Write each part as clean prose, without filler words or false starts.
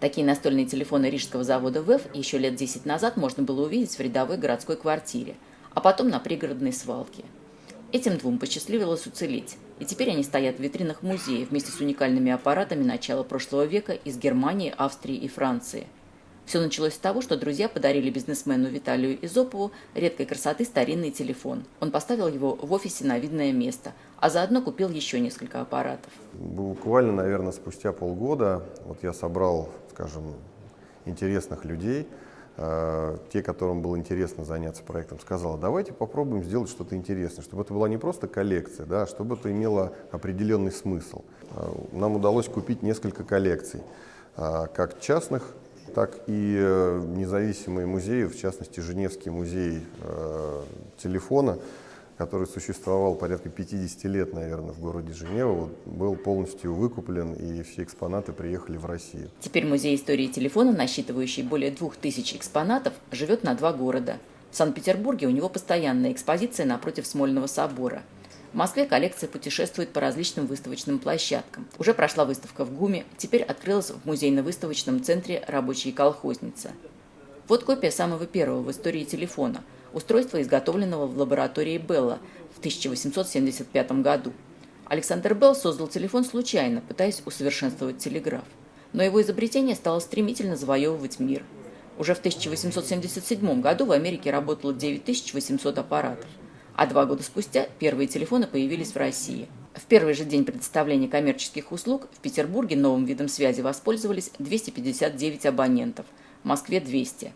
Такие настольные телефоны рижского завода ВЭФ еще лет 10 назад можно было увидеть в рядовой городской квартире, а потом на пригородной свалке. Этим двум посчастливилось уцелеть, и теперь они стоят в витринах музея вместе с уникальными аппаратами начала прошлого века из Германии, Австрии и Франции. Все началось с того, что друзья подарили бизнесмену Виталию Изопову редкой красоты старинный телефон. Он поставил его в офисе на видное место, а заодно купил еще несколько аппаратов. Буквально, наверное, спустя полгода я собрал, скажем, интересных людей, те, которым было интересно заняться проектом, сказал: давайте попробуем сделать что-то интересное, чтобы это была не просто коллекция, да, чтобы это имело определенный смысл. Нам удалось купить несколько коллекций, как частных, так и независимые музеи, в частности, Женевский музей телефона, который существовал порядка 50 лет, наверное, в городе Женева, был полностью выкуплен, и все экспонаты приехали в Россию. Теперь музей истории телефона, насчитывающий более 2000 экспонатов, живет на 2 города. В Санкт-Петербурге у него постоянная экспозиция напротив Смольного собора. В Москве коллекция путешествует по различным выставочным площадкам. Уже прошла выставка в ГУМе, теперь открылась в музейно-выставочном центре «Рабочая колхозница». Вот копия самого первого в истории телефона, устройства, изготовленного в лаборатории Белла в 1875 году. Александр Белл создал телефон случайно, пытаясь усовершенствовать телеграф. Но его изобретение стало стремительно завоевывать мир. Уже в 1877 году в Америке работало 9800 аппаратов. А 2 года спустя первые телефоны появились в России. В первый же день предоставления коммерческих услуг в Петербурге новым видом связи воспользовались 259 абонентов, в Москве – 200.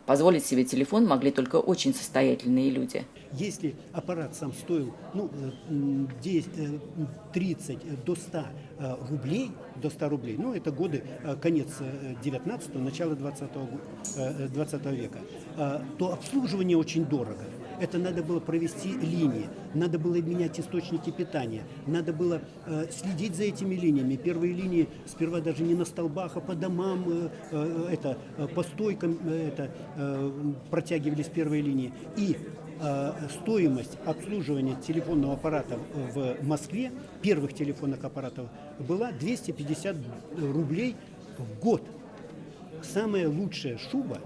Позволить себе телефон могли только очень состоятельные люди. Если аппарат сам стоил 30 до 100 рублей, это годы, конец 19-го, начало 20 века, то обслуживание очень дорого. Это надо было провести линии, надо было менять источники питания, надо было следить за этими линиями. Первые линии сперва даже не на столбах, а по домам, по стойкам протягивались первые линии. И стоимость обслуживания телефонного аппарата в Москве, первых телефонных аппаратов, была 250 рублей в год. Самая лучшая шуба,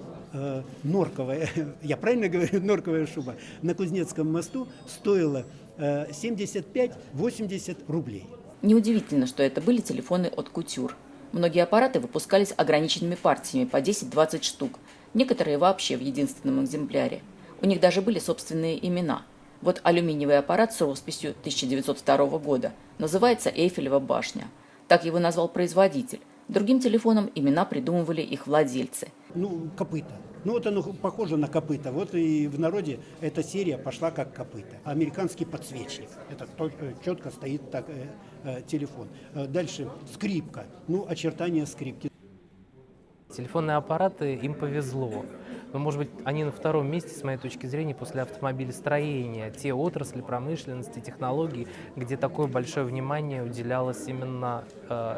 норковая, я правильно говорю, норковая шуба, на Кузнецком мосту стоила 75-80 рублей. Неудивительно, что это были телефоны от Кутюр. Многие аппараты выпускались ограниченными партиями по 10-20 штук, некоторые вообще в единственном экземпляре. У них даже были собственные имена. Вот алюминиевый аппарат с росписью 1902 года называется «Эйфелева башня». Так его назвал производитель. Другим телефонам имена придумывали их владельцы. Копыта. Оно похоже на копыта. Вот и в народе эта серия пошла как копыта. Американский подсвечник. Это четко стоит так телефон. Дальше скрипка. Очертания скрипки. Телефонные аппараты, им повезло. Но, может быть, они на втором месте, с моей точки зрения, после автомобилестроения. Те отрасли промышленности, технологий, где такое большое внимание уделялось именно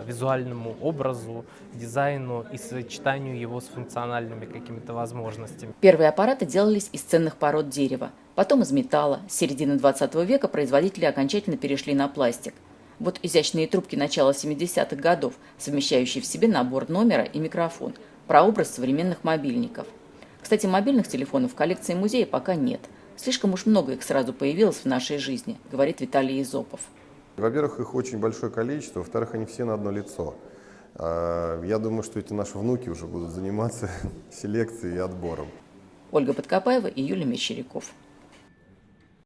визуальному образу, дизайну и сочетанию его с функциональными какими-то возможностями. Первые аппараты делались из ценных пород дерева, потом из металла. С середины 20 века производители окончательно перешли на пластик. Вот изящные трубки начала 70-х годов, совмещающие в себе набор номера и микрофон, прообраз современных мобильников. Кстати, мобильных телефонов в коллекции музея пока нет. Слишком уж много их сразу появилось в нашей жизни, говорит Виталий Изопов. Во-первых, их очень большое количество, во-вторых, они все на одно лицо. Я думаю, что эти наши внуки уже будут заниматься селекцией и отбором. Ольга Подкопаева и Юлия Мещеряков.